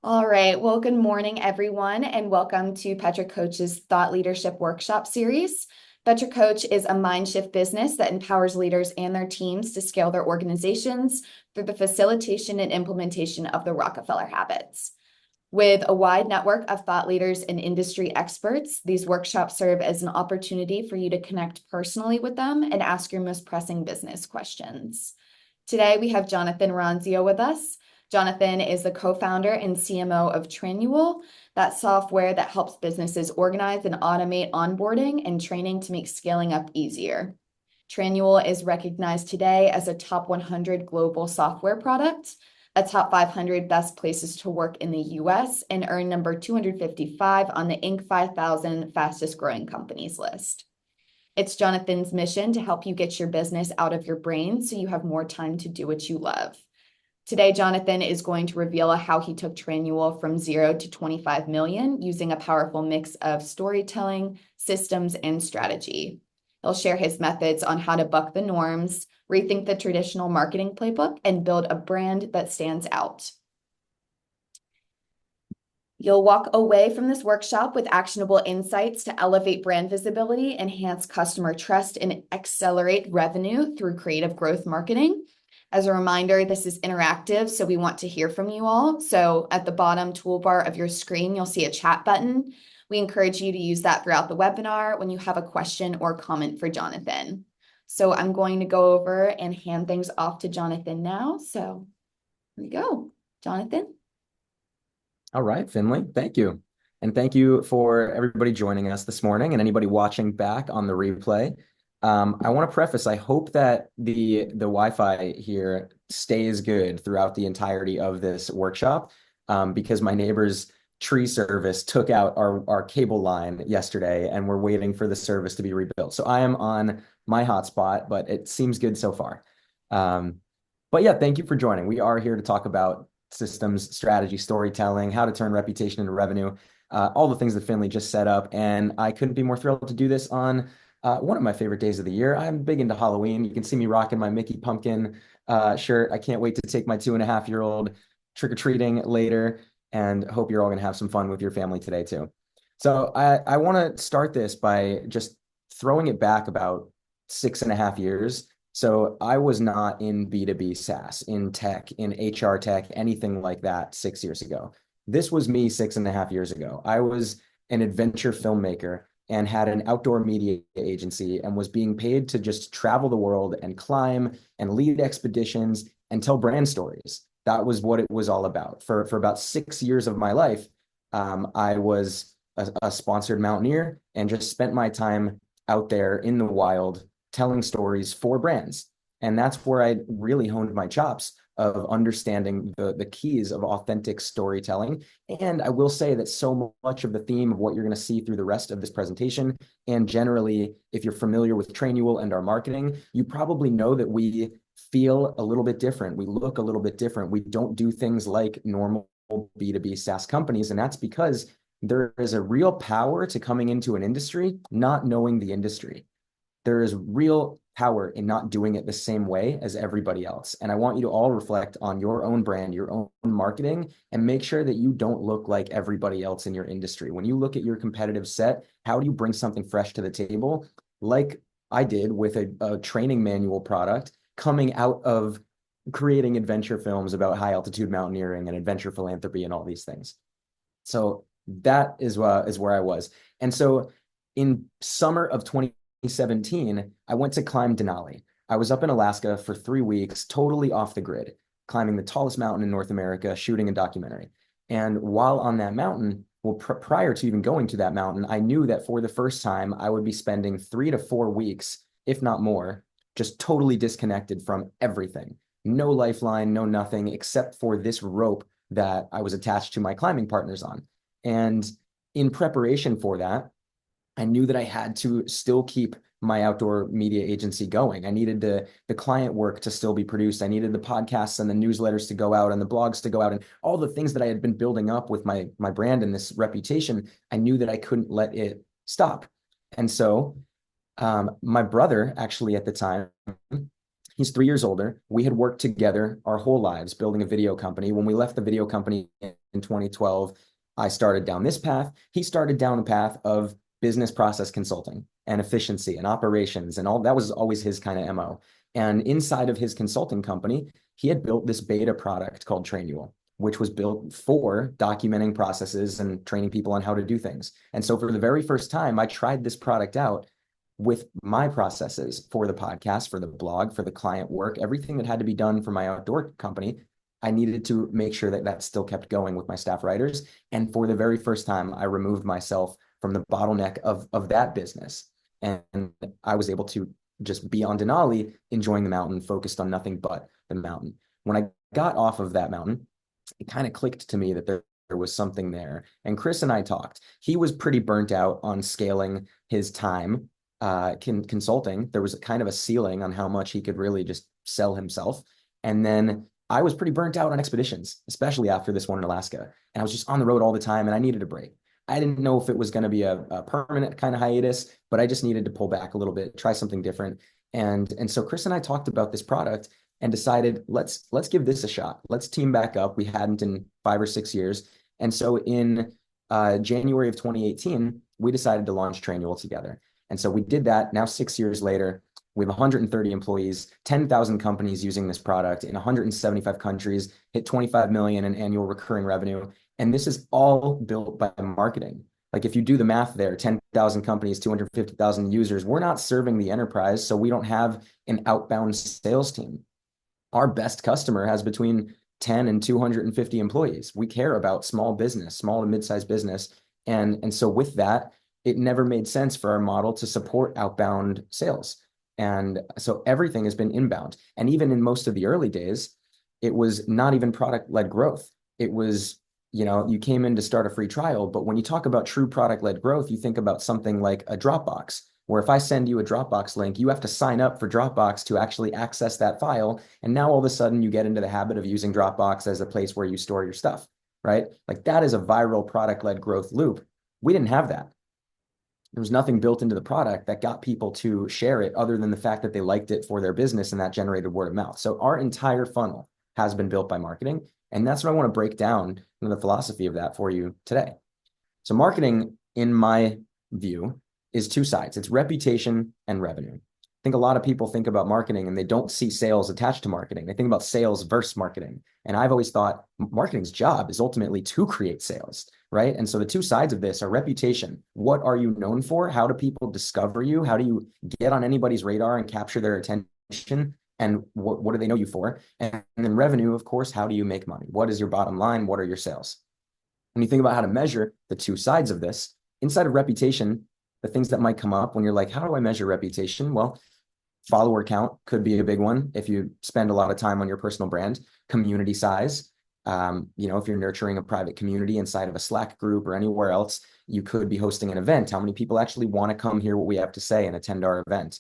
All right. Well, good morning, everyone, and welcome to Petra Coach's Thought Leadership Workshop series. Petra Coach is a mind shift business that empowers leaders and their teams to scale their organizations through the facilitation and implementation of the Rockefeller habits. With a wide network of thought leaders and industry experts, these workshops serve as an opportunity for you to connect personally with them and ask your most pressing business questions. Today, we have Jonathan Ronzio with us. Jonathan is the co-founder and CMO of Tranual, that software that helps businesses organize and automate onboarding and training to make scaling up easier. Tranual is recognized today as a top 100 global software product, a top 500 best places to work in the US, and earned number 255 on the Inc. 5000 fastest growing companies list. It's Jonathan's mission to help you get your business out of your brain so you have more time to do what you love. Today, Jonathan is going to reveal how he took Tranual from 0 to 25 million using a powerful mix of storytelling, systems, and strategy. He'll share his methods on how to buck the norms, rethink the traditional marketing playbook, and build a brand that stands out. You'll walk away from this workshop with actionable insights to elevate brand visibility, enhance customer trust, and accelerate revenue through creative growth marketing. As a reminder, this is interactive, so we want to hear from you all. So at the bottom toolbar of your screen, you'll see a chat button. We encourage you to use that throughout the webinar when you have a question or comment for Jonathan. So I'm going to go over and hand things off to Jonathan now. So here we go. Jonathan. All right, Finley, thank you. And thank you for everybody joining us this morning and anybody watching back on the replay. I want to preface, I hope that the Wi-Fi here stays good throughout the entirety of this workshop, because my neighbor's tree service took out our cable line yesterday and we're waiting for the service to be rebuilt. So I am on my hotspot, but it seems good so far. But yeah, thank you for joining. We are here to talk about systems, strategy, storytelling, how to turn reputation into revenue, all the things that Finley just set up. And I couldn't be more thrilled to do this on one of my favorite days of the year. I'm big into Halloween. You can see me rocking my Mickey Pumpkin shirt. I can't wait to take my 2.5-year-old trick-or-treating later, and hope you're all going to have some fun with your family today too. So I want to start this by just throwing it back about 6.5 years. So I was not in B2B SaaS, in tech, in HR tech, anything like that 6 years ago. This was me 6.5 years ago. I was an adventure filmmaker and had an outdoor media agency and was being paid to just travel the world and climb and lead expeditions and tell brand stories. That was what it was all about. For about 6 years of my life, I was a sponsored mountaineer and just spent my time out there in the wild telling stories for brands. And that's where I really honed my chops of understanding the keys of authentic storytelling. And I will say that so much of the theme of what you're going to see through the rest of this presentation, and generally, if you're familiar with Trainual and our marketing, you probably know that we feel a little bit different. We look a little bit different. We don't do things like normal B2B SaaS companies. And that's because there is a real power to coming into an industry, not knowing the industry. There is real power in not doing it the same way as everybody else. And I want you to all reflect on your own brand, your own marketing, and make sure that you don't look like everybody else in your industry. When you look at your competitive set, how do you bring something fresh to the table? Like I did with a training manual product coming out of creating adventure films about high altitude mountaineering and adventure philanthropy and all these things. So that is where I was. And so in summer of 2017, I went to climb Denali. I was up in Alaska for 3 weeks, totally off the grid, climbing the tallest mountain in North America, shooting a documentary. And while on that mountain, well, prior to even going to that mountain, I knew that for the first time, I would be spending 3 to 4 weeks, if not more, just totally disconnected from everything. No lifeline, no nothing, except for this rope that I was attached to my climbing partners on. And in preparation for that, I knew that I had to still keep my outdoor media agency going. I needed the client work to still be produced. I needed the podcasts and the newsletters to go out and the blogs to go out and all the things that I had been building up with my brand and this reputation. I knew that I couldn't let it stop. And so my brother, actually at the time, he's 3 years older. We had worked together our whole lives building a video company. When we left the video company in in 2012, I started down this path. He started down the path of business process consulting and efficiency and operations and all that was always his kind of MO. And inside of his consulting company, he had built this beta product called Trainual, which was built for documenting processes and training people on how to do things. And so for the very first time, I tried this product out with my processes for the podcast, for the blog, for the client work, everything that had to be done for my outdoor company. I needed to make sure that that still kept going with my staff writers. And for the very first time, I removed myself from the bottleneck of that business. And I was able to just be on Denali, enjoying the mountain, focused on nothing but the mountain. When I got off of that mountain, it kind of clicked to me that there was something there. And Chris and I talked. He was pretty burnt out on scaling his time consulting. There was kind of a ceiling on how much he could really just sell himself. And then I was pretty burnt out on expeditions, especially after this one in Alaska. And I was just on the road all the time and I needed a break. I didn't know if it was going to be a permanent kind of hiatus, but I just needed to pull back a little bit, try something different. And so Chris and I talked about this product and decided let's give this a shot. Let's team back up. We hadn't in 5 or 6 years. And so in January of 2018, we decided to launch Trainual together. And so we did that. Now 6 years later, we have 130 employees, 10,000 companies using this product in 175 countries, hit 25 million in annual recurring revenue. And this is all built by marketing. Like if you do the math there, 10,000 companies, 250,000 users, we're not serving the enterprise. So we don't have an outbound sales team. Our best customer has between 10 and 250 employees. We care about small business, small to mid-sized business. And so with that, it never made sense for our model to support outbound sales. And so everything has been inbound. And even in most of the early days, it was not even product-led growth. It was, you came in to start a free trial, but when you talk about true product-led growth, you think about something like a Dropbox, where if I send you a Dropbox link, you have to sign up for Dropbox to actually access that file. And now all of a sudden you get into the habit of using Dropbox as a place where you store your stuff, right? Like that is a viral product-led growth loop. We didn't have that. There was nothing built into the product that got people to share it other than the fact that they liked it for their business and that generated word of mouth. So our entire funnel has been built by marketing. And that's what I want to break down the philosophy of that for you today. So marketing, in my view, is two sides. It's reputation and revenue. I think a lot of people think about marketing and they don't see sales attached to marketing. They think about sales versus marketing. And I've always thought marketing's job is ultimately to create sales, right? And so the two sides of this are reputation. What are you known for? How do people discover you? How do you get on anybody's radar and capture their attention? And what do they know you for? And then revenue, of course, how do you make money? What is your bottom line? What are your sales? When you think about how to measure the two sides of this, inside of reputation, the things that might come up when you're like, how do I measure reputation? Well, follower count could be a big one if you spend a lot of time on your personal brand. Community size, if you're nurturing a private community inside of a Slack group or anywhere else, you could be hosting an event. How many people actually want to come hear what we have to say and attend our event?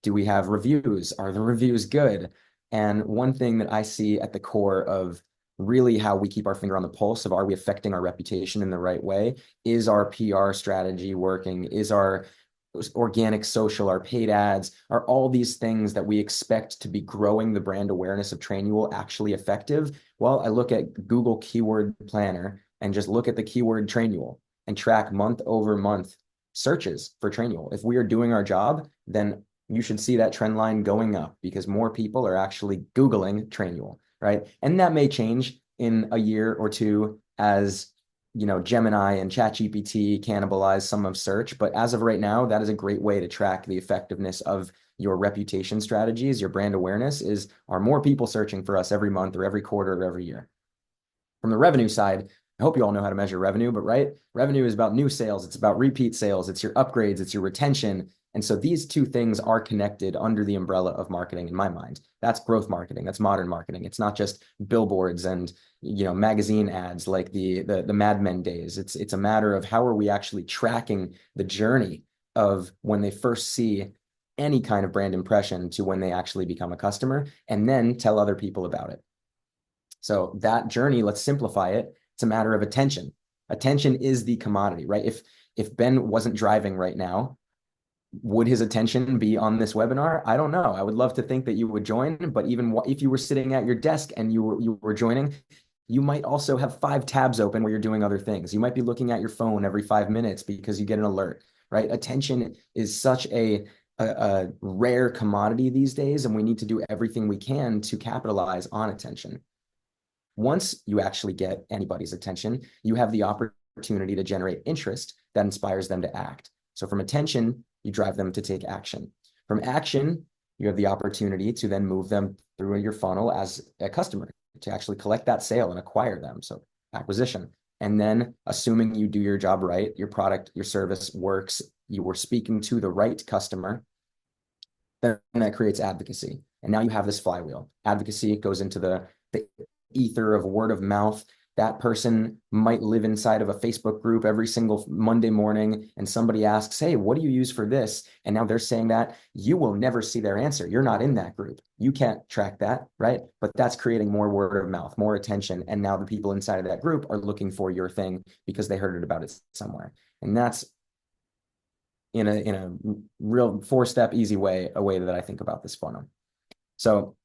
Do we have reviews? Are the reviews good? And one thing that I see at the core of really how we keep our finger on the pulse of, are we affecting our reputation in the right way? Is our PR strategy working? Is our organic social, our paid ads, are all these things that we expect to be growing the brand awareness of Trainual actually effective? Well, I look at Google Keyword Planner and just look at the keyword Trainual and track month over month searches for Trainual. If we are doing our job, then you should see that trend line going up because more people are actually Googling Trainual, right? And that may change in a year or two as Gemini and ChatGPT cannibalize some of search. But as of right now, that is a great way to track the effectiveness of your reputation strategies. Your brand awareness are more people searching for us every month or every quarter or every year. From the revenue side, I hope you all know how to measure revenue, but right, revenue is about new sales. It's about repeat sales. It's your upgrades. It's your retention. And so these two things are connected under the umbrella of marketing in my mind. That's growth marketing. That's modern marketing. It's not just billboards and magazine ads like the Mad Men days. It's a matter of how are we actually tracking the journey of when they first see any kind of brand impression to when they actually become a customer, and then tell other people about it. So that journey, let's simplify it. It's a matter of attention. Attention is the commodity, right? If Ben wasn't driving right now, would his attention be on this webinar? I don't know. I would love to think that you would join, but even if you were sitting at your desk and you were joining, You might also have 5 tabs open where you're doing other things. You might be looking at your phone every 5 minutes because you get an alert, right? Attention is such a rare commodity these days, and we need to do everything we can to capitalize on attention. Once you actually get anybody's attention, you have the opportunity to generate interest that inspires them to act. So from attention, you drive them to take action. From action, you have the opportunity to then move them through your funnel as a customer to actually collect that sale and acquire them. So acquisition. And then assuming you do your job right, your product, your service works, you were speaking to the right customer, then that creates advocacy. And now you have this flywheel. Advocacy goes into the ether of word of mouth. That person might live inside of a Facebook group every single Monday morning, and somebody asks, hey, what do you use for this? And now they're saying that you will never see their answer. You're not in that group. You can't track that, right? But that's creating more word of mouth, more attention. And now the people inside of that group are looking for your thing because they heard it about it somewhere. And that's in a real 4-step easy way, a way that I think about this funnel. So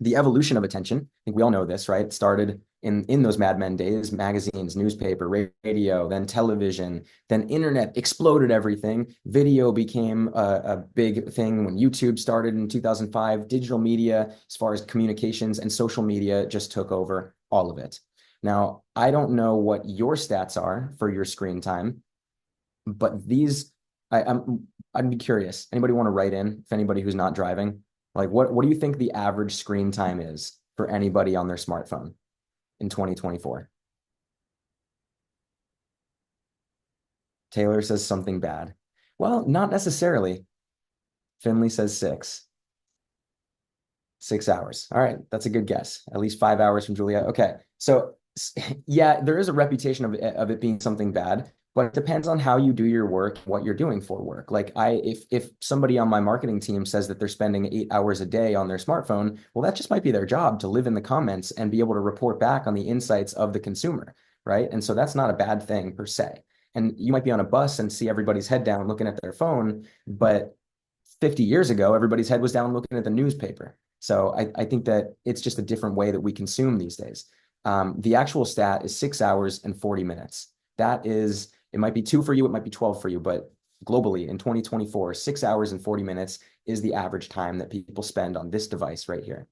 the evolution of attention, I think we all know this, right? It started in those Mad Men days, magazines, newspaper, radio, then television, then internet exploded everything. Video became a big thing when YouTube started in 2005. Digital media, as far as communications and social media, just took over all of it. Now, I don't know what your stats are for your screen time, but these, I'd be curious. Anybody want to write in, if anybody who's not driving? Like, what do you think the average screen time is for anybody on their smartphone in 2024? Taylor says something bad. Well, not necessarily. Finley says 6. 6 hours. All right, that's a good guess. At least 5 hours from Julia. Okay, so yeah, there is a reputation of it being something bad, but it depends on how you do your work, what you're doing for work. Like if somebody on my marketing team says that they're spending 8 hours a day on their smartphone, well, that just might be their job to live in the comments and be able to report back on the insights of the consumer, right? And so that's not a bad thing per se. And you might be on a bus and see everybody's head down looking at their phone, but 50 years ago, everybody's head was down looking at the newspaper. So I think that it's just a different way that we consume these days. The actual stat is 6 hours and 40 minutes. That is, it might be 2 for you, it might be 12 for you, but globally in 2024, 6 hours and 40 minutes is the average time that people spend on this device right here.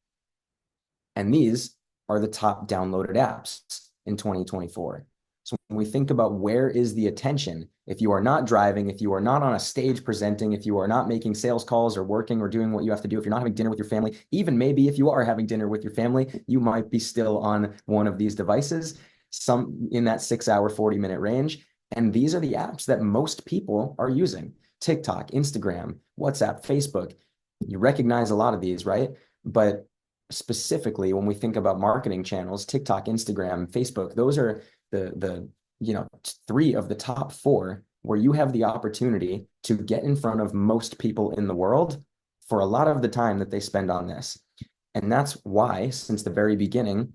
And these are the top downloaded apps in 2024. So when we think about where is the attention, if you are not driving, if you are not on a stage presenting, if you are not making sales calls or working or doing what you have to do, if you're not having dinner with your family, even maybe if you are having dinner with your family, you might be still on one of these devices, some in that 6 hour, 40-minute range. And these are the apps that most people are using. TikTok, Instagram, WhatsApp, Facebook. You recognize a lot of these, right? But specifically, when we think about marketing channels, TikTok, Instagram, Facebook, those are the 3 of the top 4 where you have the opportunity to get in front of most people in the world for a lot of the time that they spend on this. And that's why, since the very beginning,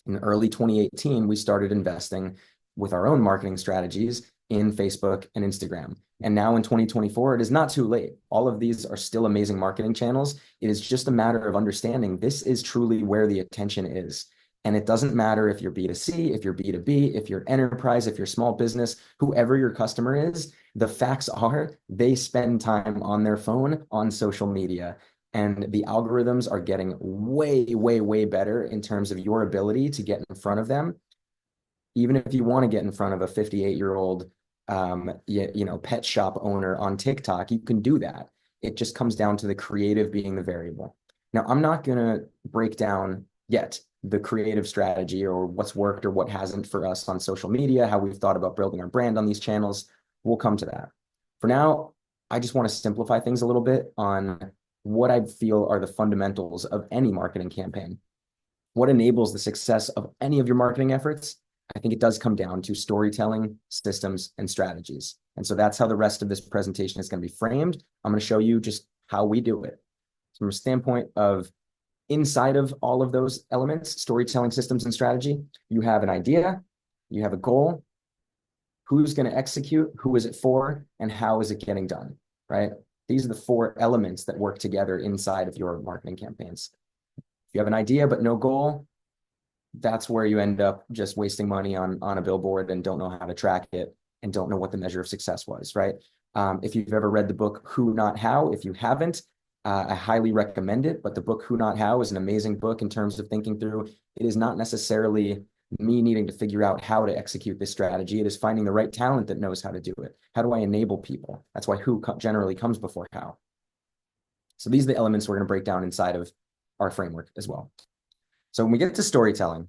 in early 2018, we started investing with our own marketing strategies in Facebook and Instagram. And now in 2024, it is not too late. All of these are still amazing marketing channels. It is just a matter of understanding this is truly where the attention is. And it doesn't matter if you're B2C, if you're B2B, if you're enterprise, if you're small business, whoever your customer is, the facts are they spend time on their phone, on social media. And the algorithms are getting way, way, way better in terms of your ability to get in front of them. Even if you want to get in front of a 58-year-old pet shop owner on TikTok, you can do that. It just comes down to the creative being the variable. Now, I'm not going to break down yet the creative strategy or what's worked or what hasn't for us on social media, how we've thought about building our brand on these channels. We'll come to that. For now, I just want to simplify things a little bit on what I feel are the fundamentals of any marketing campaign. What enables the success of any of your marketing efforts? I think it does come down to storytelling, systems, and strategies. And so that's how the rest of this presentation is going to be framed. I'm going to show you just how we do it. From a standpoint of inside of all of those elements, storytelling, systems, and strategy, you have an idea, you have a goal, who's going to execute, who is it for, and how is it getting done, right? These are the 4 elements that work together inside of your marketing campaigns. If you have an idea but no goal, that's where you end up just wasting money on a billboard and don't know how to track it and don't know what the measure of success was, right? If you've ever read the book Who Not How, if you haven't, I highly recommend it. But the book Who Not How is an amazing book in terms of thinking through. It is not necessarily me needing to figure out how to execute this strategy. It is finding the right talent that knows how to do it. How do I enable people? That's why who generally comes before how. So these are the elements we're going to break down inside of our framework as well. So when we get to storytelling,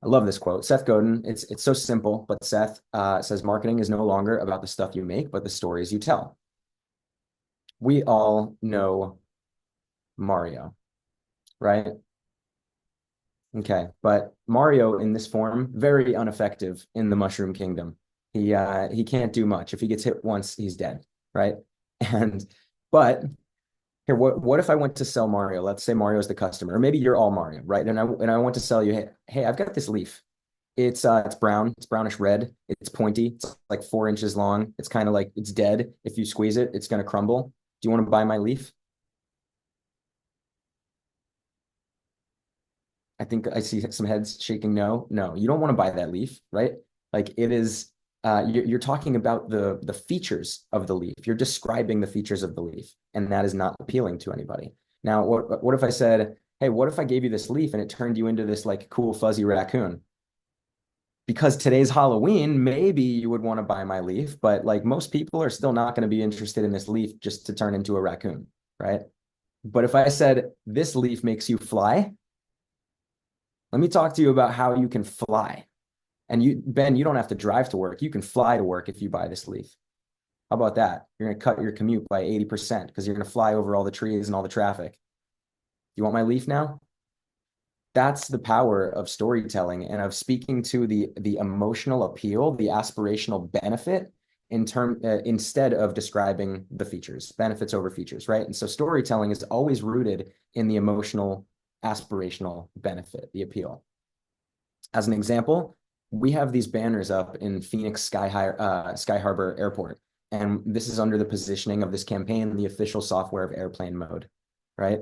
I love this quote. Seth Godin, it's so simple, but Seth says marketing is no longer about the stuff you make, but the stories you tell. We all know Mario, right? Okay, but Mario in this form, very ineffective in the Mushroom Kingdom. He can't do much. If he gets hit once, he's dead, right? And but here, what if I went to sell Mario? Let's say Mario's the customer, or maybe you're all Mario, right? And I want to sell you, hey, I've got this leaf. It's brown, it's brownish red, it's pointy, it's like 4 inches long. It's kind of like it's dead. If you squeeze it, it's gonna crumble. Do you want to buy my leaf? I think I see some heads shaking no. No, you don't want to buy that leaf, right? Like it is you're talking about the features of the leaf. You're describing the features of the leaf, and that is not appealing to anybody. Now, what if I said, hey, what if I gave you this leaf and it turned you into this like cool fuzzy raccoon? Because today's Halloween, maybe you would want to buy my leaf, but like most people are still not going to be interested in this leaf just to turn into a raccoon, right? But if I said this leaf makes you fly, let me talk to you about how you can fly. And you, Ben, you don't have to drive to work. You can fly to work if you buy this leaf. How about that? You're going to cut your commute by 80% because you're going to fly over all the trees and all the traffic. You want my leaf now? That's the power of storytelling and of speaking to the emotional appeal, the aspirational benefit instead of describing the features, benefits over features, right? And so storytelling is always rooted in the emotional aspirational benefit, the appeal. As an example, we have these banners up in Phoenix Sky Harbor Airport, and this is under the positioning of this campaign, the official software of airplane mode, right?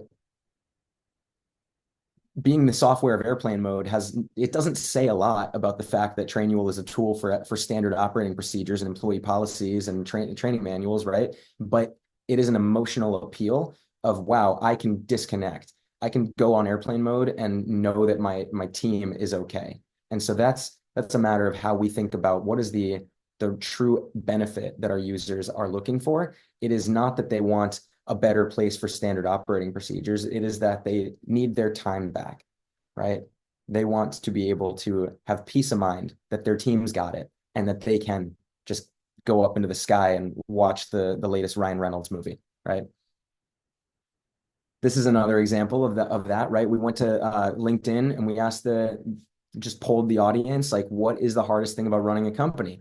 Being the software of airplane mode it doesn't say a lot about the fact that Trainual is a tool for standard operating procedures and employee policies and training manuals, right? But it is an emotional appeal of wow, I can disconnect. I can go on airplane mode and know that my team is okay. And so that's a matter of how we think about what is the true benefit that our users are looking for. It is not that they want a better place for standard operating procedures. It is that they need their time back, right? They want to be able to have peace of mind that their team's got it and that they can just go up into the sky and watch the latest Ryan Reynolds movie, right? This is another example of that, right? We went to LinkedIn and we just polled the audience, like, what is the hardest thing about running a company?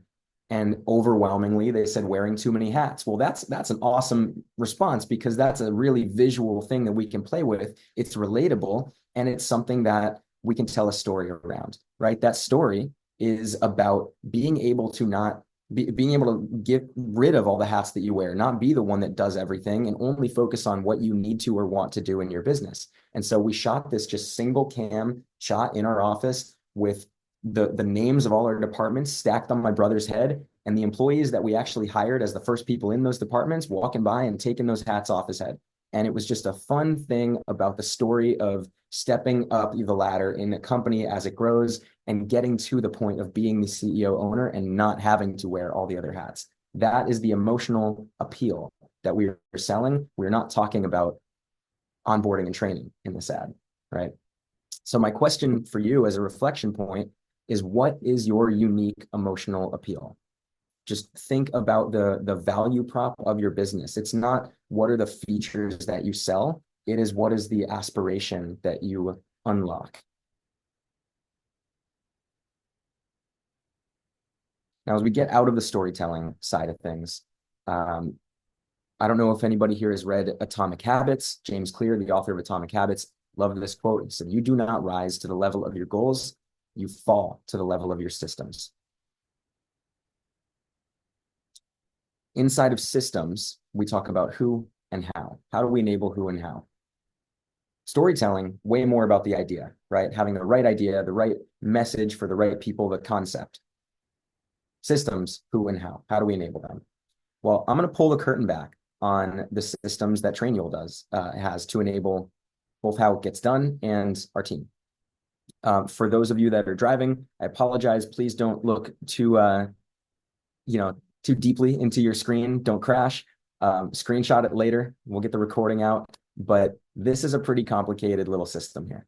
And overwhelmingly, they said wearing too many hats. Well, that's an awesome response because that's a really visual thing that we can play with. It's relatable and it's something that we can tell a story around, right? That story is about being able to not being able to get rid of all the hats that you wear, not be the one that does everything and only focus on what you need to or want to do in your business. And so we shot this just single cam shot in our office with the names of all our departments stacked on my brother's head and the employees that we actually hired as the first people in those departments walking by and taking those hats off his head. And it was just a fun thing about the story of stepping up the ladder in a company as it grows and getting to the point of being the CEO owner and not having to wear all the other hats. That is the emotional appeal that we're selling. We're not talking about onboarding and training in this ad, right? So my question for you as a reflection point is what is your unique emotional appeal? Just think about the value prop of your business. It's not what are the features that you sell. It is what is the aspiration that you unlock. Now, as we get out of the storytelling side of things, um, I don't know if anybody here has read Atomic Habits. James Clear, the author of Atomic Habits, loved this quote. He said, "You do not rise to the level of your goals, you fall to the level of your systems." Inside of systems, we talk about who and how. How do we enable who and how? Storytelling, way more about the idea, right? Having the right idea, the right message for the right people, the concept. Systems, who and how. How do we enable them? Well, I'm going to pull the curtain back on the systems that Trainual has to enable both how it gets done and our team. For those of you that are driving, I apologize. Please don't look too deeply into your screen. Don't crash. Screenshot it later. We'll get the recording out. But this is a pretty complicated little system here.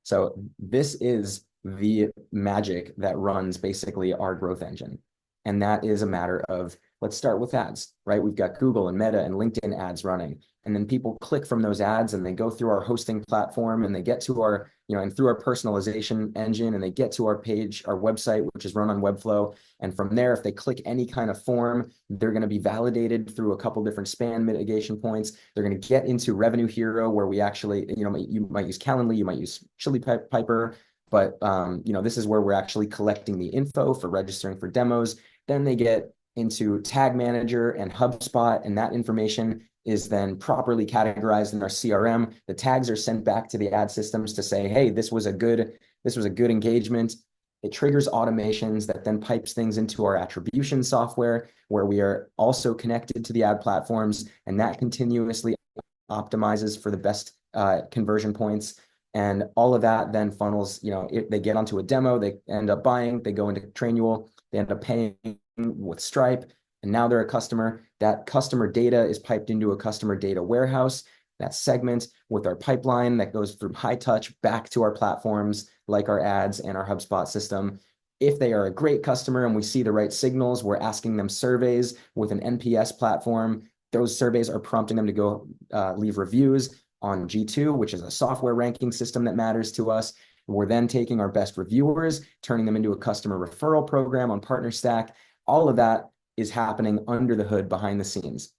So this is the magic that runs basically our growth engine. And that is a matter of, let's start with ads, right? We've got Google and Meta and LinkedIn ads running. And then people click from those ads and they go through our hosting platform and they get to our, and through our personalization engine and they get to our page, our website, which is run on Webflow. And from there, if they click any kind of form, they're going to be validated through a couple different spam mitigation points. They're going to get into Revenue Hero, where we actually, you might use Calendly, you might use Chili Piper, but this is where we're actually collecting the info for registering for demos. Then they get into Tag Manager and HubSpot, and that information is then properly categorized in our CRM. The tags are sent back to the ad systems to say, hey, this was a good engagement. It triggers automations that then pipes things into our attribution software, where we are also connected to the ad platforms, and that continuously optimizes for the best conversion points. And all of that then funnels, if they get onto a demo, they end up buying, they go into Trainual, they end up paying with Stripe, and now they're a customer. That customer data is piped into a customer data warehouse, that segment with our pipeline that goes through high touch back to our platforms like our ads and our HubSpot system. If they are a great customer and we see the right signals, we're asking them surveys with an NPS platform. Those surveys are prompting them to go leave reviews on G2, which is a software ranking system that matters to us. We're then taking our best reviewers, turning them into a customer referral program on PartnerStack. All of that is happening under the hood behind the scenes.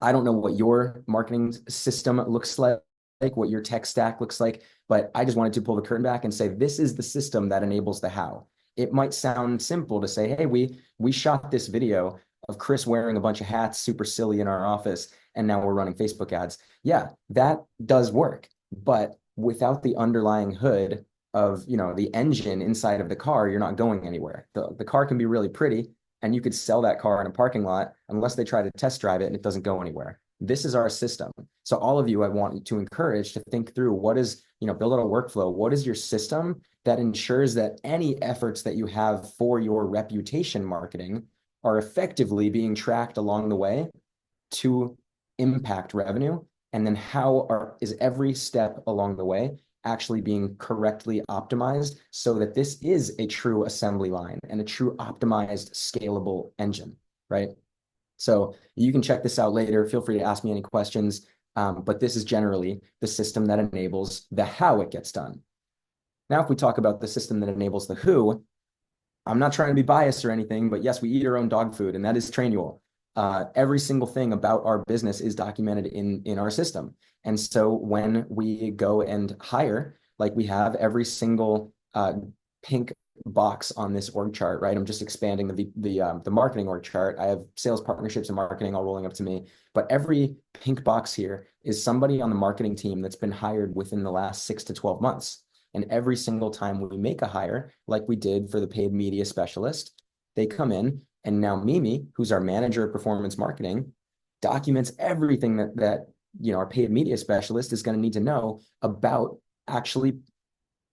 I don't know what your marketing system looks like, what your tech stack looks like, but I just wanted to pull the curtain back and say, this is the system that enables the how. It might sound simple to say, hey, we shot this video of Chris wearing a bunch of hats, super silly in our office, and now we're running Facebook ads. Yeah, that does work. But without the underlying hood of, the engine inside of the car, you're not going anywhere. The car can be really pretty, and you could sell that car in a parking lot unless they try to test drive it and it doesn't go anywhere. This is our system. So all of you, I want to encourage to think through what is, build out a workflow. What is your system that ensures that any efforts that you have for your reputation marketing are effectively being tracked along the way to impact revenue? And then is every step along the way actually being correctly optimized so that this is a true assembly line and a true optimized scalable engine, right? So you can check this out later. Feel free to ask me any questions. But this is generally the system that enables the how it gets done. Now, if we talk about the system that enables the who, I'm not trying to be biased or anything, but yes, we eat our own dog food, and that is Trainual. Every single thing about our business is documented in our system. And so when we go and hire, like we have every single pink box on this org chart, right? I'm just expanding the marketing org chart. I have sales, partnerships, and marketing all rolling up to me. But every pink box here is somebody on the marketing team that's been hired within the last 6 to 12 months. And every single time we make a hire, like we did for the paid media specialist, they come in, and now Mimi, who's our manager of performance marketing, documents everything that our paid media specialist is going to need to know about actually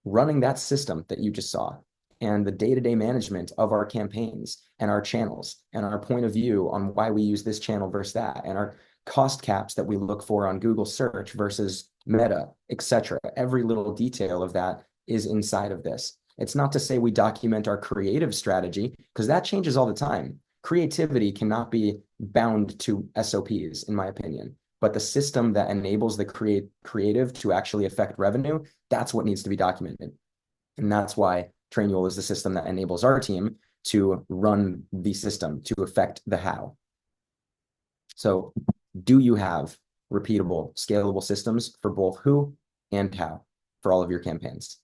running that system that you just saw, and the day-to-day management of our campaigns and our channels and our point of view on why we use this channel versus that, and our cost caps that we look for on Google search versus Meta, etc. Every little detail of that is inside of this. It's not to say we document our creative strategy, because that changes all the time. Creativity cannot be bound to SOPs, in my opinion. But the system that enables the creative to actually affect revenue, that's what needs to be documented. And that's why Trainual is the system that enables our team to run the system, to affect the how. So do you have repeatable, scalable systems for both who and how for all of your campaigns?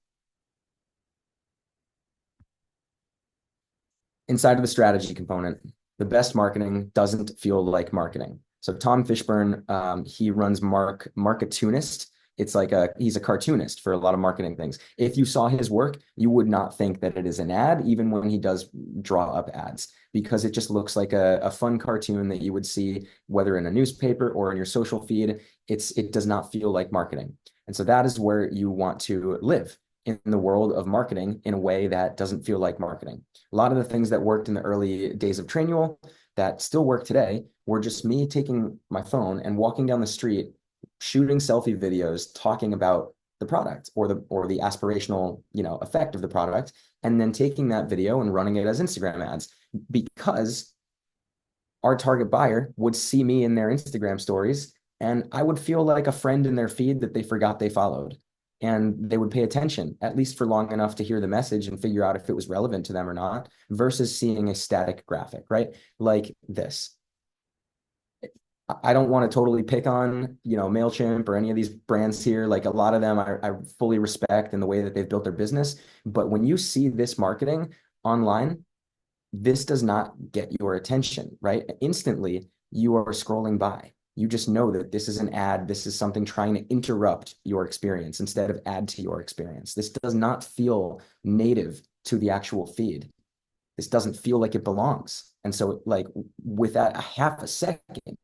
Inside of the strategy component, the best marketing doesn't feel like marketing. So Tom Fishburne, he runs Marketunist, It's like he's a cartoonist for a lot of marketing things. If you saw his work, you would not think that it is an ad, even when he does draw up ads, because it just looks like a fun cartoon that you would see whether in a newspaper or in your social feed. It does not feel like marketing. And so that is where you want to live, in the world of marketing, in a way that doesn't feel like marketing. A lot of the things that worked in the early days of Trainual that still work today were just me taking my phone and walking down the street, shooting selfie videos, talking about the product or the aspirational, effect of the product, and then taking that video and running it as Instagram ads, because our target buyer would see me in their Instagram stories, and I would feel like a friend in their feed that they forgot they followed. And they would pay attention, at least for long enough to hear the message and figure out if it was relevant to them or not, versus seeing a static graphic, right? Like this. I don't want to totally pick on, MailChimp or any of these brands here. Like, a lot of them I fully respect in the way that they've built their business. But when you see this marketing online, this does not get your attention, right? Instantly, you are scrolling by. You just know that this is an ad. This is something trying to interrupt your experience instead of add to your experience. This does not feel native to the actual feed. This doesn't feel like it belongs. And so, like, without a half a second,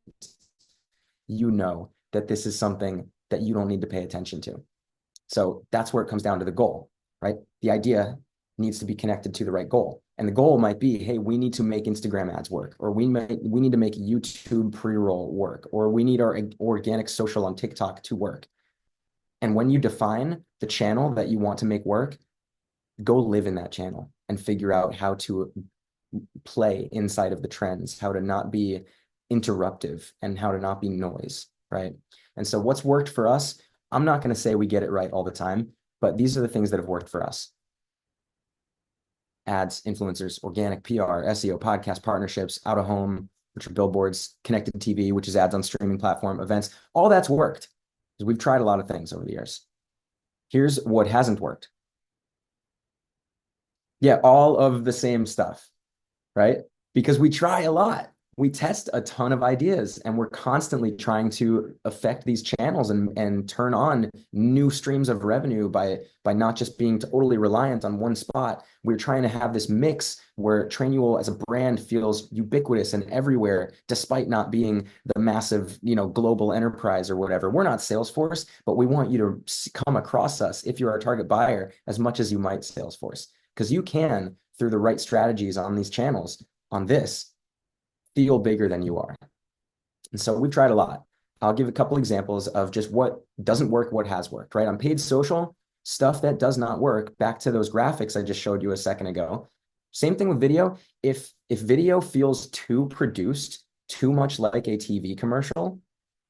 you know that this is something that you don't need to pay attention to. So that's where it comes down to the goal, right? The idea needs to be connected to the right goal. And the goal might be, hey, we need to make Instagram ads work, or we need to make YouTube pre-roll work, or we need our organic social on TikTok to work. And when you define the channel that you want to make work, go live in that channel and figure out how to play inside of the trends, how to not be interruptive and how to not be noise, right? And so what's worked for us, I'm not going to say we get it right all the time, but these are the things that have worked for us. Ads, influencers, organic PR, SEO, podcast partnerships, out of home, which are billboards, connected TV, which is ads on streaming platform, events. All that's worked because we've tried a lot of things over the years. Here's what hasn't worked. Yeah, all of the same stuff, right? Because we try a lot. We test a ton of ideas, and we're constantly trying to affect these channels and turn on new streams of revenue by not just being totally reliant on one spot. We're trying to have this mix where Trainual as a brand feels ubiquitous and everywhere, despite not being the massive, global enterprise or whatever. We're not Salesforce, but we want you to come across us, if you're our target buyer, as much as you might Salesforce, because you can, through the right strategies on these channels, on this, feel bigger than you are. And so we've tried a lot. I'll give a couple examples of just what doesn't work, what has worked, right? On paid social, stuff that does not work, back to those graphics I just showed you a second ago. Same thing with video. If video feels too produced, too much like a TV commercial,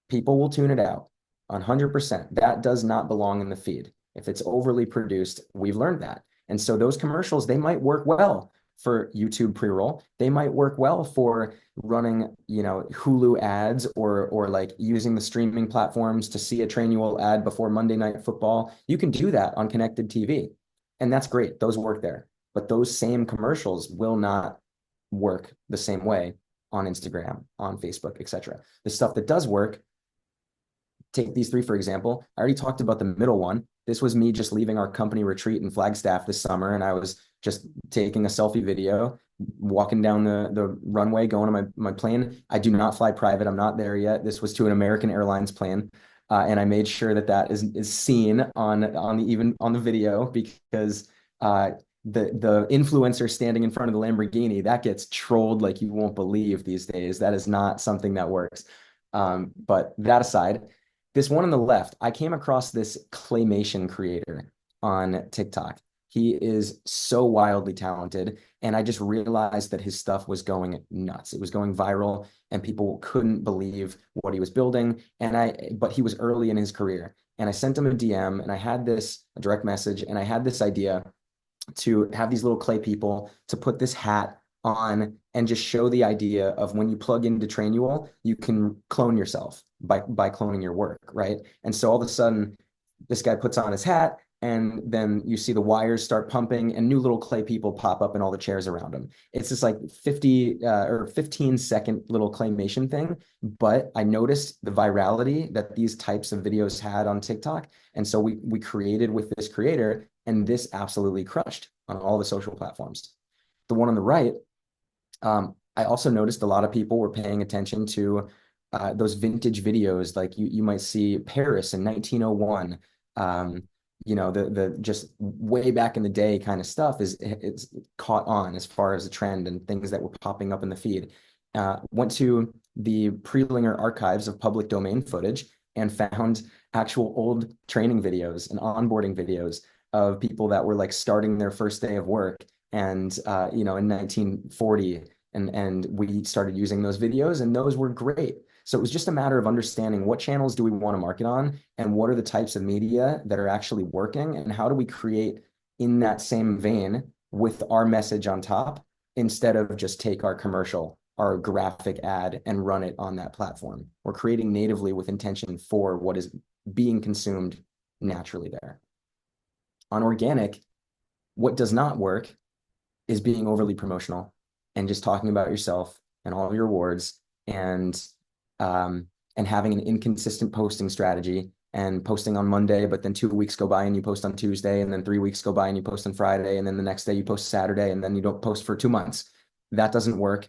people will tune it out 100%. That does not belong in the feed. If it's overly produced, we've learned that. And so those commercials, they might work well for YouTube pre-roll. They might work well for running, Hulu ads or like using the streaming platforms to see a Trainual ad before Monday Night Football. You can do that on connected TV. And that's great. Those work there. But those same commercials will not work the same way on Instagram, on Facebook, etc. The stuff that does work, take these three, for example. I already talked about the middle one. This was me just leaving our company retreat in Flagstaff this summer, and I was just taking a selfie video, walking down the runway, going to my plane. I do not fly private. I'm not there yet. This was to an American Airlines plane. And I made sure that is seen on the video, because the influencer standing in front of the Lamborghini, that gets trolled like you won't believe these days. That is not something that works. But that aside, this one on the left, I came across this claymation creator on TikTok. He is so wildly talented, and I just realized that his stuff was going nuts. It was going viral, and people couldn't believe what he was building. But he was early in his career, and I sent him a DM, and I had a direct message, and I had this idea to have these little clay people to put this hat on and just show the idea of when you plug into Trainual, you can clone yourself by cloning your work, right? And so all of a sudden, this guy puts on his hat, and then you see the wires start pumping and new little clay people pop up in all the chairs around them. It's this like 50 or 15-second little claymation thing, but I noticed the virality that these types of videos had on TikTok. And so we created with this creator, and this absolutely crushed on all the social platforms. The one on the right, I also noticed a lot of people were paying attention to those vintage videos. Like you might see Paris in 1901. The just way back in the day kind of stuff it's caught on as far as a trend and things that were popping up in the feed. Went to the Prelinger archives of public domain footage and found actual old training videos and onboarding videos of people that were like starting their first day of work and in 1940, and we started using those videos, and those were great. So it was just a matter of understanding what channels do we want to market on, and what are the types of media that are actually working, and how do we create in that same vein with our message on top, instead of just take our commercial, our graphic ad, and run it on that platform. We're creating natively with intention for what is being consumed naturally there. On organic, what does not work is being overly promotional and just talking about yourself and all of your awards, and having an inconsistent posting strategy, and posting on Monday, but then 2 weeks go by and you post on Tuesday, and then 3 weeks go by and you post on Friday, and then the next day you post Saturday, and then you don't post for 2 months. That doesn't work.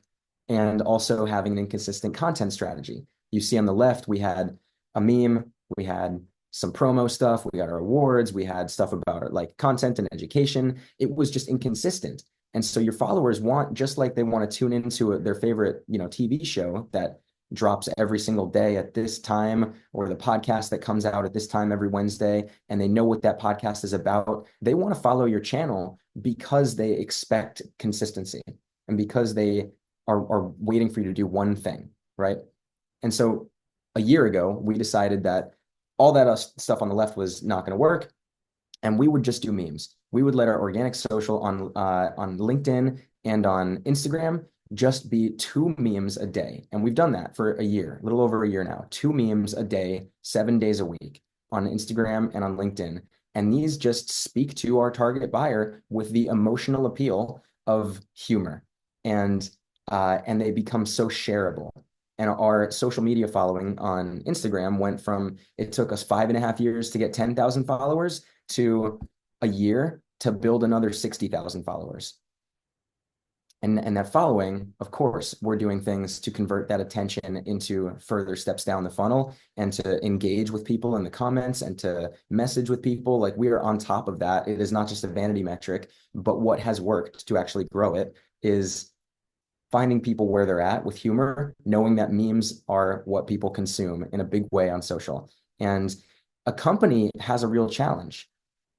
And also having an inconsistent content strategy. You see on the left, we had a meme, we had some promo stuff, we got our awards, we had stuff about our, like, content and education. It was just inconsistent. And so your followers want, just like they want to tune into their favorite, TV show that drops every single day at this time, or the podcast that comes out at this time every Wednesday, and they know what that podcast is about. They want to follow your channel because they expect consistency and because they are waiting for you to do one thing, right? And so a year ago, we decided that all that stuff on the left was not going to work, and we would just do memes. We would let our organic social on LinkedIn and on Instagram just be 2 memes a day. And we've done that for a year, a little over a year now. 2 memes a day, 7 days a week on Instagram and on LinkedIn. And these just speak to our target buyer with the emotional appeal of humor. And they become so shareable. And our social media following on Instagram went from, it took us 5.5 years to get 10,000 followers, to a year to build another 60,000 followers. And that following, of course, we're doing things to convert that attention into further steps down the funnel, and to engage with people in the comments, and to message with people. Like, we are on top of that. It is not just a vanity metric, but what has worked to actually grow it is finding people where they're at with humor, knowing that memes are what people consume in a big way on social. And a company has a real challenge,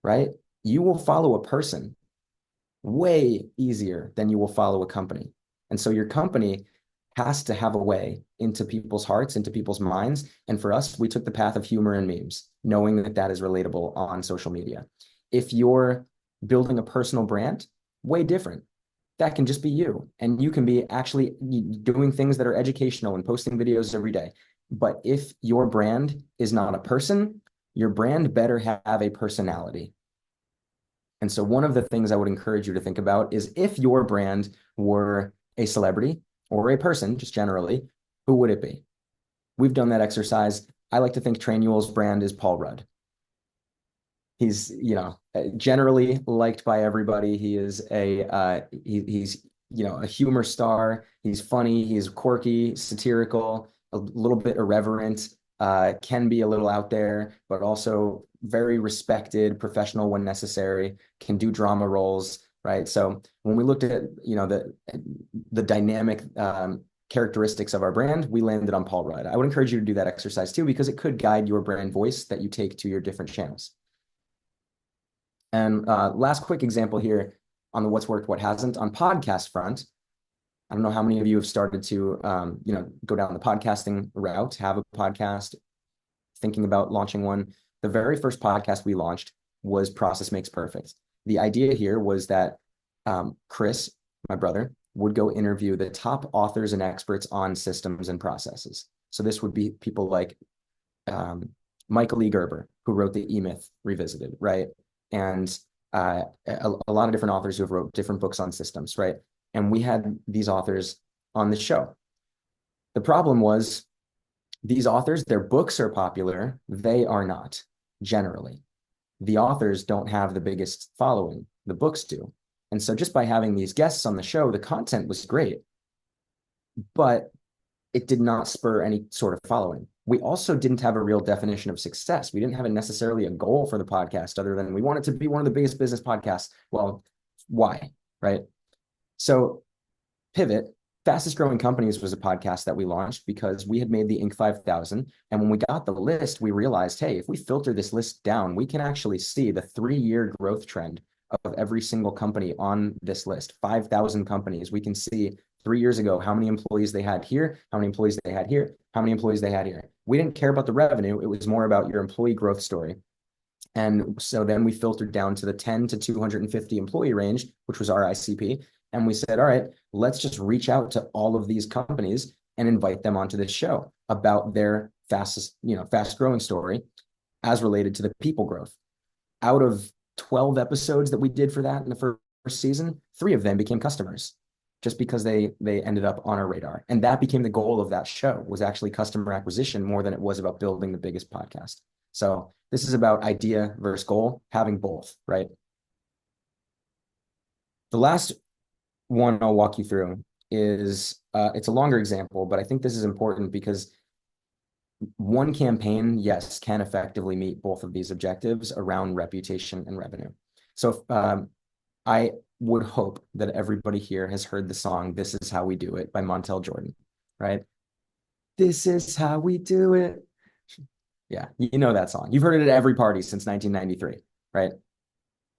right? You will follow a person way easier than you will follow a company. And so your company has to have a way into people's hearts, into people's minds. And for us, we took the path of humor and memes, knowing that that is relatable on social media. If you're building a personal brand, way different. That can just be you. And you can be actually doing things that are educational and posting videos every day. But if your brand is not a person, your brand better have a personality. And so one of the things I would encourage you to think about is, if your brand were a celebrity or a person, just generally, who would it be? We've done that exercise. I like to think Trainual's brand is Paul Rudd. He's, generally liked by everybody. He is he's a humor star. He's funny. He's quirky, satirical, a little bit irreverent, can be a little out there, but also very respected, professional when necessary, can do drama roles, right? So when we looked at, the dynamic characteristics of our brand, we landed on Paul Rudd. I would encourage you to do that exercise too, because it could guide your brand voice that you take to your different channels. And last quick example here on the what's worked, what hasn't. On podcast front, I don't know how many of you have started to, go down the podcasting route, have a podcast, thinking about launching one. The very first podcast we launched was Process Makes Perfect. The idea here was that Chris, my brother, would go interview the top authors and experts on systems and processes. So this would be people like Michael E. Gerber, who wrote the E-Myth Revisited, right? and a lot of different authors who have wrote different books on systems, right? And we had these authors on the show. The problem was these authors, their books are popular. They are not, generally. The authors don't have the biggest following. The books do. And so just by having these guests on the show, the content was great, but it did not spur any sort of following. We also didn't have a real definition of success. We didn't have necessarily a goal for the podcast other than we want it to be one of the biggest business podcasts. Well, why, right? So Pivot, Fastest Growing Companies was a podcast that we launched because we had made the Inc. 5000. And when we got the list, we realized, hey, if we filter this list down, we can actually see the 3-year growth trend of every single company on this list. 5,000 companies. We can see 3 years ago how many employees they had here, how many employees they had here, how many employees they had here. We didn't care about the revenue. It was more about your employee growth story. And so then we filtered down to the 10 to 250 employee range, which was our ICP. And we said, all right, let's just reach out to all of these companies and invite them onto this show about their fast growing story as related to the people growth. Out of 12 episodes that we did for that in the first season, 3 of them became customers just because they ended up on our radar. And that became the goal of that show, was actually customer acquisition more than it was about building the biggest podcast. So this is about idea versus goal, having both, right? The last one I'll walk you through is it's a longer example, but I think this is important because one campaign, yes, can effectively meet both of these objectives around reputation and revenue. So I would hope that everybody here has heard the song "This Is How We Do It" by Montel Jordan, right? This is how we do it. Yeah, you know that song. You've heard it at every party since 1993, right?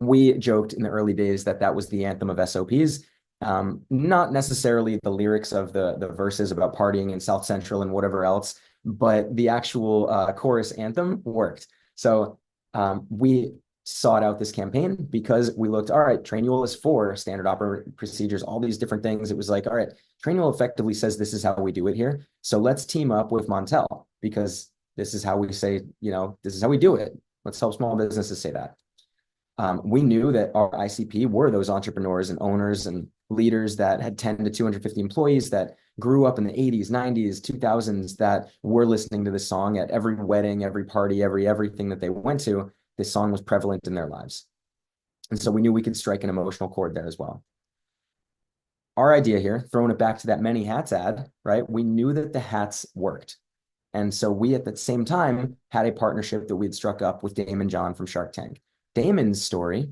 We joked in the early days that that was the anthem of SOPs. Not necessarily the lyrics of the verses about partying in South Central and whatever else, but the actual chorus anthem worked. So we sought out this campaign because we looked, all right, Trainual is for standard operating procedures, all these different things. It was like, all right, Trainual effectively says this is how we do it here. So let's team up with Montel because this is how we say, this is how we do it. Let's help small businesses say that. We knew that our ICP were those entrepreneurs and owners and leaders that had 10 to 250 employees that grew up in the 80s, 90s, 2000s, that were listening to this song at every wedding, every party, everything that they went to. This song was prevalent in their lives. And so we knew we could strike an emotional chord there as well. Our idea here, throwing it back to that many hats ad, right? We knew that the hats worked. And so we, at the same time, had a partnership that we'd struck up with Damon John from Shark Tank. Damon's story,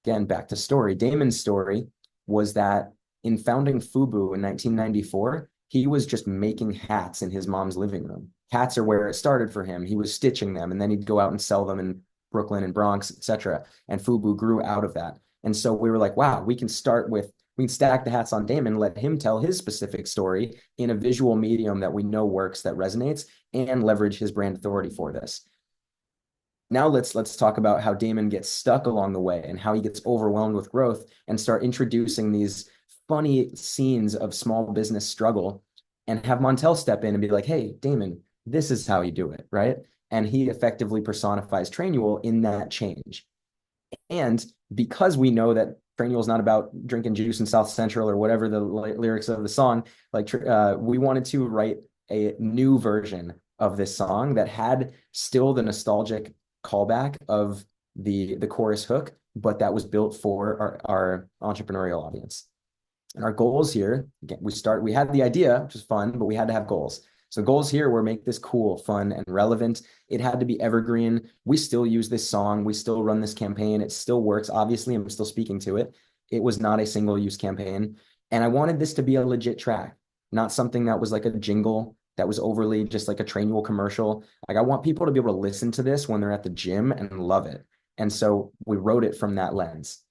again, back to story, Damon's story was that in founding FUBU in 1994, he was just making hats in his mom's living room. Hats are where it started for him. He was stitching them, and then he'd go out and sell them in Brooklyn and Bronx, etc. And FUBU grew out of that. And so we were like, wow, we can stack the hats on Damon, let him tell his specific story in a visual medium that we know works, that resonates, and leverage his brand authority for this. Now let's talk about how Damon gets stuck along the way and how he gets overwhelmed with growth and start introducing these funny scenes of small business struggle and have Montel step in and be like, hey, Damon, this is how you do it, right? And he effectively personifies Trainual in that change. And because we know that Trainual is not about drinking juice in South Central or whatever the lyrics of the song, we wanted to write a new version of this song that had still the nostalgic callback of the chorus hook, but that was built for our entrepreneurial audience. And our goals here, again, we had the idea, which was fun, but we had to have goals. So goals here were make this cool, fun, and relevant. It had to be evergreen. We still use this song. We still run this campaign. It still works. Obviously, I'm still speaking to it. It was not a single-use campaign. And I wanted this to be a legit track, not something that was like a jingle that was overly just like a Trainual commercial. Like, I want people to be able to listen to this when they're at the gym and love it. And so we wrote it from that lens.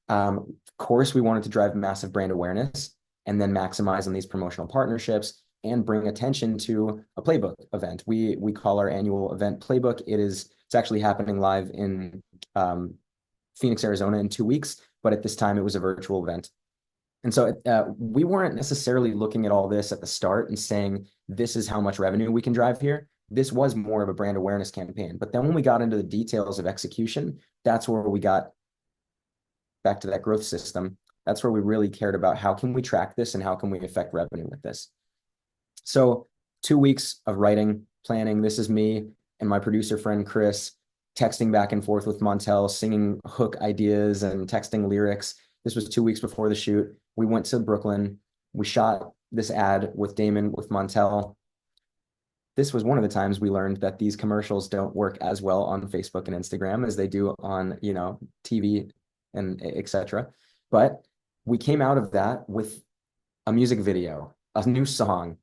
Of course, we wanted to drive massive brand awareness and then maximize on these promotional partnerships and bring attention to a playbook event. We call our annual event Playbook. It's actually happening live in Phoenix, Arizona in 2 weeks, but at this time it was a virtual event. And so we weren't necessarily looking at all this at the start and saying, this is how much revenue we can drive here. this was more of a brand awareness campaign. But then when we got into the details of execution, that's where we got back to that growth system. That's where we really cared about how can we track this and how can we affect revenue with this. So 2 weeks of writing, planning. This is me and my producer friend Chris texting back and forth with Montel, singing hook ideas and texting lyrics. This was 2 weeks before the shoot. We went to Brooklyn. We shot this ad with Damon, with Montel. This was one of the times we learned that these commercials don't work as well on Facebook and Instagram as they do on, TV and etc. But we came out of that with a music video, a new song,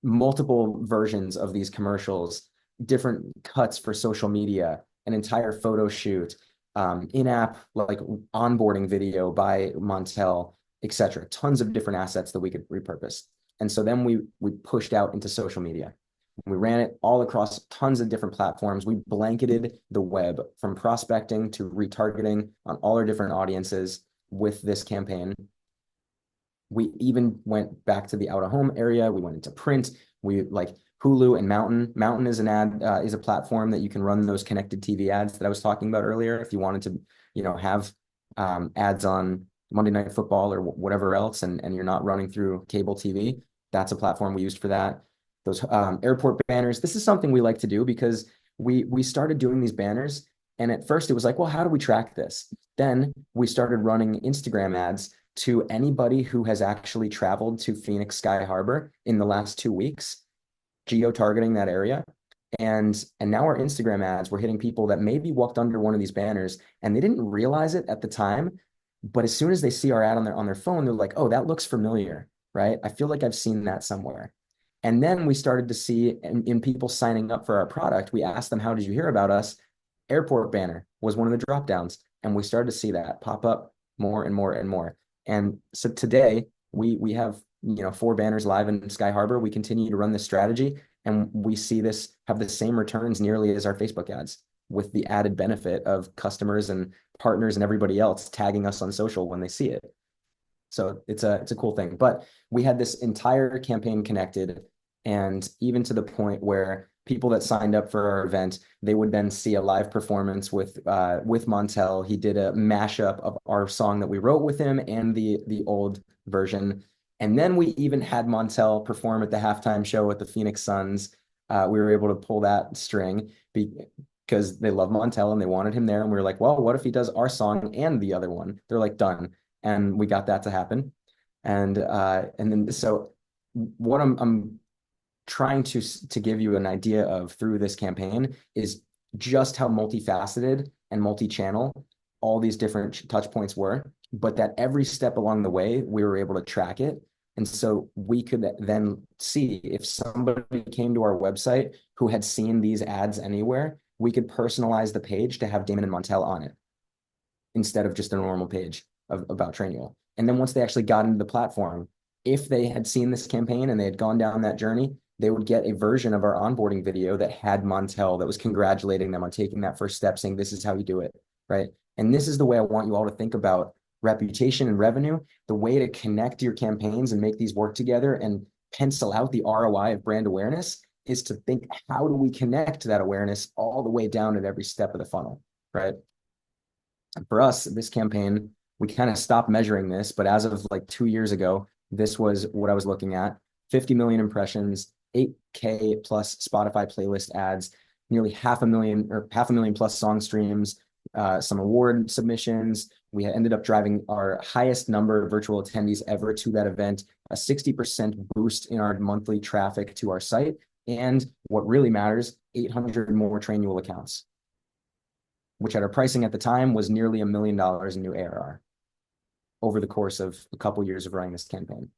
multiple versions of these commercials, different cuts for social media, an entire photo shoot, in-app like onboarding video by Montel, etc. Tons of different assets that we could repurpose. And so then we pushed out into social media. We ran it all across tons of different platforms. We blanketed the web from prospecting to retargeting on all our different audiences with this campaign. We even went back to the out-of-home area. We went into print. We like Hulu and Mountain. Mountain is is a platform that you can run those connected TV ads that I was talking about earlier. If you wanted to, have ads on Monday Night Football or whatever else, and you're not running through cable TV, that's a platform we used for that. Those airport banners. This is something we like to do because we started doing these banners, and at first it was like, well, how do we track this? Then we started running Instagram ads to anybody who has actually traveled to Phoenix Sky Harbor in the last 2 weeks, geo-targeting that area. And now our Instagram ads were hitting people that maybe walked under one of these banners and they didn't realize it at the time. But as soon as they see our ad on their phone, they're like, oh, that looks familiar, right? I feel like I've seen that somewhere. And then we started to see in people signing up for our product, we asked them, how did you hear about us? Airport banner was one of the drop downs. And we started to see that pop up more and more and more. And so today we have 4 banners live in Sky Harbor. We continue to run this strategy, and we see this have the same returns nearly as our Facebook ads, with the added benefit of customers and partners and everybody else tagging us on social when they see it. So it's a cool thing. But we had this entire campaign connected, and even to the point where people that signed up for our event, they would then see a live performance with Montel. He did a mashup of our song that we wrote with him and the old version. And then we even had Montel perform at the halftime show with the Phoenix Suns. We were able to pull that string because they love Montel and they wanted him there. And we were like, well, what if he does our song and the other one? They're like, done. And we got that to happen. And then so what I'm trying to give you an idea of through this campaign is just how multifaceted and multi-channel all these different touch points were, but that every step along the way, we were able to track it. And so we could then see if somebody came to our website who had seen these ads anywhere, we could personalize the page to have Damon and Montel on it instead of just a normal page about Trainual. And then once they actually got into the platform, if they had seen this campaign and they had gone down that journey, they would get a version of our onboarding video that had Montel that was congratulating them on taking that first step, saying, this is how you do it, right? And this is the way I want you all to think about reputation and revenue. The way to connect your campaigns and make these work together and pencil out the ROI of brand awareness is to think, how do we connect that awareness all the way down at every step of the funnel, right? And for us, this campaign, we kind of stopped measuring this, but as of like 2 years ago, this was what I was looking at: 50 million impressions, 8K plus Spotify playlist ads, nearly 500,000 plus song streams, some award submissions. We ended up driving our highest number of virtual attendees ever to that event, a 60% boost in our monthly traffic to our site, and what really matters, 800 more Trainual accounts, which at our pricing at the time was nearly $1 million in new ARR over the course of a couple of years of running this campaign.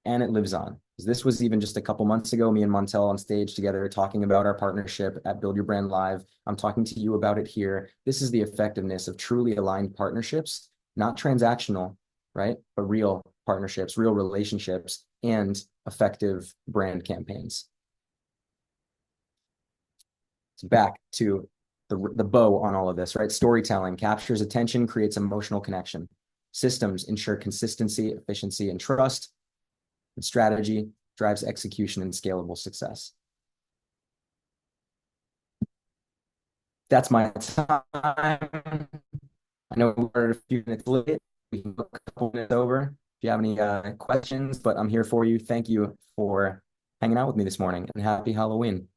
And it lives on. This was even just a couple months ago, me and Montel on stage together talking about our partnership at Build Your Brand Live. I'm talking to you about it here. This is the effectiveness of truly aligned partnerships, not transactional, right? But real partnerships, real relationships, and effective brand campaigns. So back to the bow on all of this, right? Storytelling captures attention, creates emotional connection. Systems ensure consistency, efficiency, and trust. And strategy drives execution and scalable success. That's my time. I know we're a few minutes late. We can go a couple minutes over if you have any questions, but I'm here for you. Thank you for hanging out with me this morning, and happy Halloween.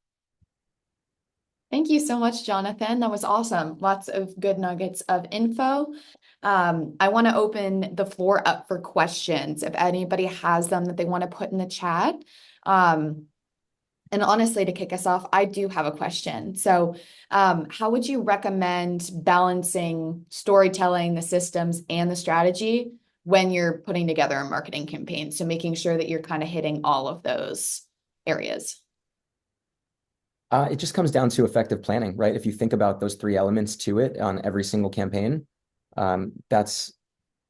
Thank you so much, Jonathan. That was awesome. Lots of good nuggets of info. I want to open the floor up for questions if anybody has them that they want to put in the chat. Um, and honestly, to kick us off, I do have a question. So, how would you recommend balancing storytelling, the systems, and the strategy when you're putting together a marketing campaign? So, making sure that you're kind of hitting all of those areas. It just comes down to effective planning, right? If you think about those three elements to it on every single campaign, that's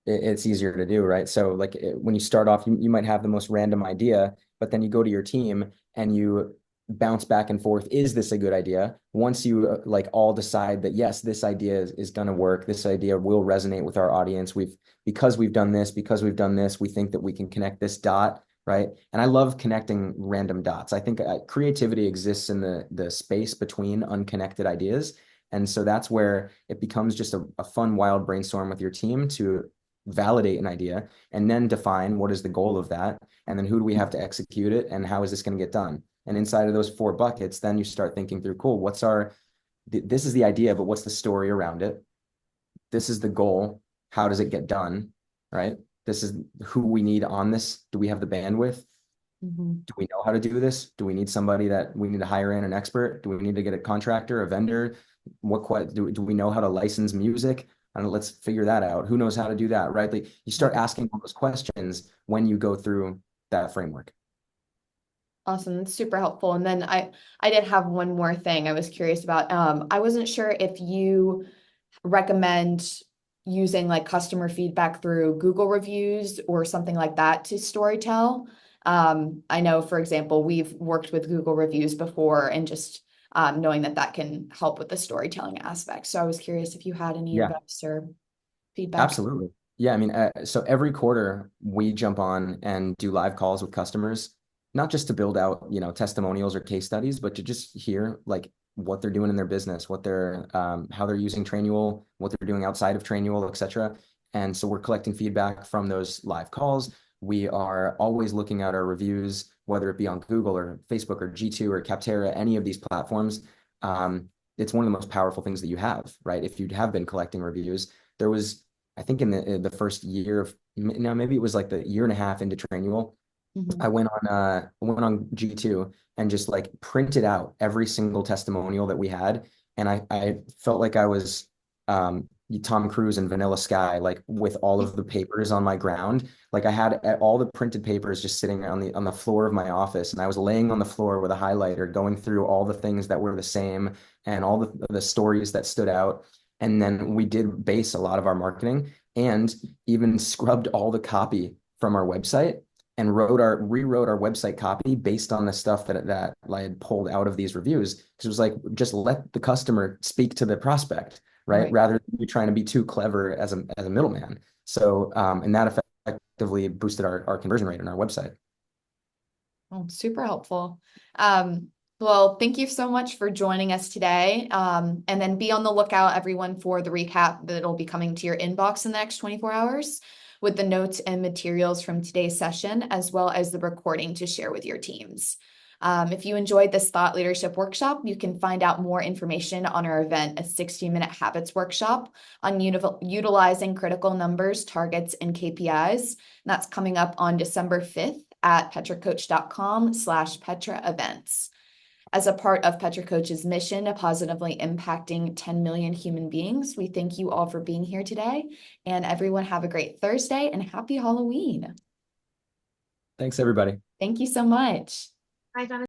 it's easier to do, right? So like when you start off, you might have the most random idea, but then you go to your team and you bounce back and forth. Is this a good idea? Once you like all decide that, yes, this idea is going to work. This idea will resonate with our audience. Because we've done this, we think that we can connect this dot, right? And I love connecting random dots. I think creativity exists in the space between unconnected ideas. And so that's where it becomes just a fun, wild brainstorm with your team to validate an idea and then define what is the goal of that. And then who do we have to execute it and how is this going to get done? And inside of those four buckets, then you start thinking through, cool, this is the idea, but what's the story around it? This is the goal. How does it get done? Right? This is who we need on this. Do we have the bandwidth? Mm-hmm. Do we know how to do this? Do we need somebody that we need to hire in an expert? Do we need to get a contractor, a vendor? Do we know how to license music? And let's figure that out. Who knows how to do that, right? Like you start asking all those questions when you go through that framework. Awesome. That's super helpful. And then I did have one more thing I was curious about. I wasn't sure if you recommend using like customer feedback through Google reviews or something like that to storytell. I know, for example, we've worked with Google reviews before and just knowing that that can help with the storytelling aspect. So I was curious if you had any Yeah, advice or feedback. absolutely. Yeah, I mean, so every quarter we jump on and do live calls with customers, not just to build out, testimonials or case studies, but to just hear like what they're doing in their business, how they're using Trainual, what they're doing outside of Trainual, et cetera. And so we're collecting feedback from those live calls. We are always looking at our reviews, whether it be on Google or Facebook or G2 or Capterra, any of these platforms. It's one of the most powerful things that you have, right? If you have been collecting reviews, there was I think in the first year of no, maybe it was like the year and a half into Trainual, Mhm. I went on G2 and just like printed out every single testimonial that we had. And I felt like I was Tom Cruise and Vanilla Sky, like with all of the papers on my ground. Like I had all the printed papers just sitting on the floor of my office. And I was laying on the floor with a highlighter, going through all the things that were the same and all the stories that stood out. And then we did base a lot of our marketing and even scrubbed all the copy from our website and rewrote our website copy based on the stuff that I had pulled out of these reviews. Because it was like, just let the customer speak to the prospect, right? Right. Rather than you trying to be too clever as a middleman. So, and that effectively boosted our conversion rate on our website. Oh, super helpful. Well, thank you so much for joining us today. And then be on the lookout, everyone, for the recap that'll be coming to your inbox in the next 24 hours with the notes and materials from today's session, as well as the recording to share with your teams. If you enjoyed this thought leadership workshop, you can find out more information on our event, a 60-minute habits workshop on utilizing critical numbers, targets, and KPIs. And that's coming up on December 5th at petracoach.com/Petra events. As a part of Petra Coach's mission of positively impacting 10 million human beings, we thank you all for being here today. And everyone have a great Thursday and happy Halloween. Thanks, everybody. Thank you so much. Bye, Jonathan.